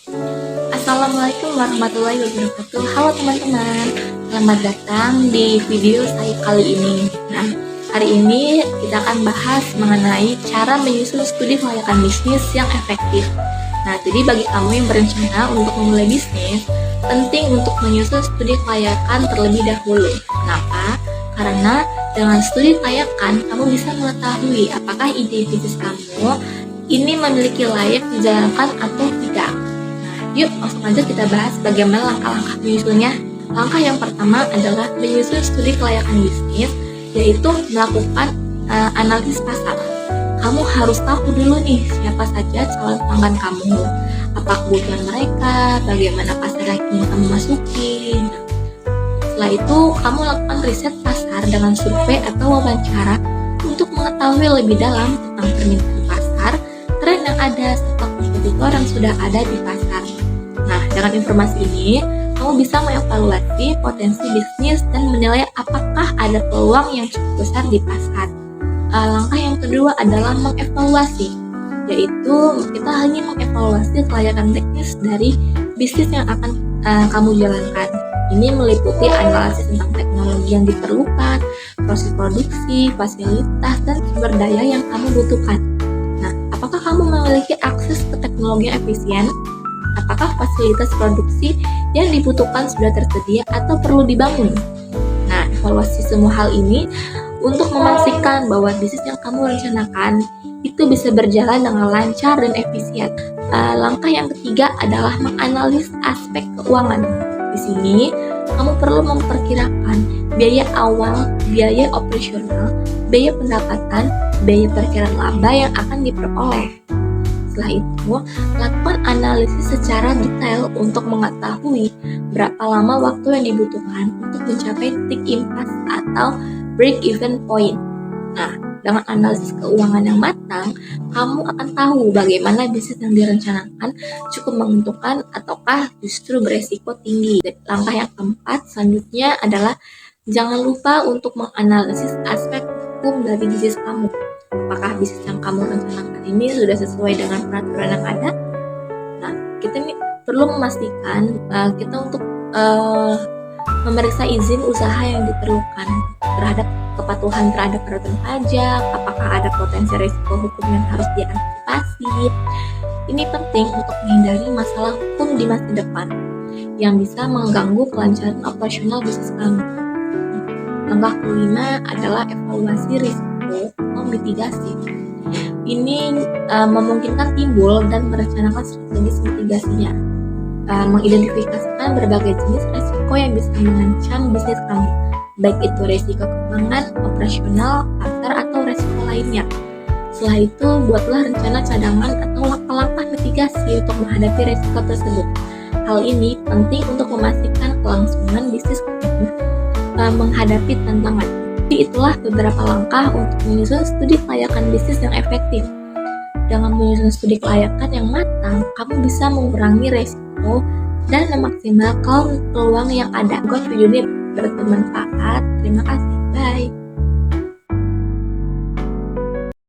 Assalamualaikum warahmatullahi wabarakatuh. Halo teman-teman, selamat datang di video saya kali ini. Nah, hari ini kita akan bahas mengenai cara menyusun studi kelayakan bisnis yang efektif. Nah, jadi bagi kamu yang berencana untuk memulai bisnis, penting untuk menyusun studi kelayakan terlebih dahulu. Kenapa? Karena dengan studi kelayakan, kamu bisa mengetahui apakah ide bisnis kamu ini memiliki layak dijalankan atau tidak. Yuk, langsung aja kita bahas bagaimana langkah-langkah menyusunnya. Langkah yang pertama adalah menyusun studi kelayakan bisnis, yaitu melakukan analisis pasar. Kamu harus tahu dulu nih siapa saja calon pelanggan kamu, apa kebutuhan mereka, bagaimana pasar yang ingin kamu masukin. Setelah itu, kamu lakukan riset pasar dengan survei atau wawancara untuk mengetahui lebih dalam tentang permintaan pasar, tren yang ada, serta kompetitor yang sudah ada di pasar. Nah, dengan informasi ini, kamu bisa mengevaluasi potensi bisnis dan menilai apakah ada peluang yang cukup besar di pasar. Langkah yang kedua adalah mengevaluasi, yaitu kita hanya mengevaluasi kelayakan teknis dari bisnis yang akan kamu jalankan. Ini meliputi analisis tentang teknologi yang diperlukan, proses produksi, fasilitas, dan sumber daya yang kamu butuhkan. Nah, apakah kamu memiliki akses ke teknologi yang efisien? Apakah fasilitas produksi yang dibutuhkan sudah tersedia atau perlu dibangun? Nah, evaluasi semua hal ini untuk memastikan bahwa bisnis yang kamu rencanakan itu bisa berjalan dengan lancar dan efisien. Langkah yang ketiga adalah menganalisis aspek keuangan. Di sini, kamu perlu memperkirakan biaya awal, biaya operasional, biaya pendapatan, biaya perkiraan laba yang akan diperoleh. Setelah itu, lakukan analisis secara detail untuk mengetahui berapa lama waktu yang dibutuhkan untuk mencapai titik impasse atau break-even point. Nah, dengan analisis keuangan yang matang, kamu akan tahu bagaimana bisnis yang direncanakan cukup menguntungkan ataukah justru beresiko tinggi. Langkah yang keempat selanjutnya adalah jangan lupa untuk menganalisis aspek hukum dari bisnis kamu. Apakah bisnis yang kamu rencanakan ini sudah sesuai dengan peraturan yang ada? Nah, kita ini perlu memastikan kita untuk memeriksa izin usaha yang diperlukan terhadap kepatuhan terhadap peraturan pajak, apakah ada potensi risiko hukum yang harus diantisipasi. Ini penting untuk menghindari masalah hukum di masa depan yang bisa mengganggu kelancaran operasional bisnis kamu. Langkah kelima adalah evaluasi risiko atau mitigasi. Ini memungkinkan timbul dan merencanakan strategi mitigasinya, mengidentifikasikan berbagai jenis risiko yang bisa mengancam bisnis kamu, baik itu risiko keuangan, operasional, pasar, atau risiko lainnya. Setelah itu, buatlah rencana cadangan atau langkah-langkah mitigasi untuk menghadapi risiko tersebut. Hal ini penting untuk memastikan kelangsungan bisnis kamu menghadapi tantangan. Jadi itulah beberapa langkah untuk menyusun studi kelayakan bisnis yang efektif. Dengan menyusun studi kelayakan yang matang, kamu bisa mengurangi risiko dan memaksimalkan peluang yang ada. Semoga video ini bermanfaat. Terima kasih. Bye.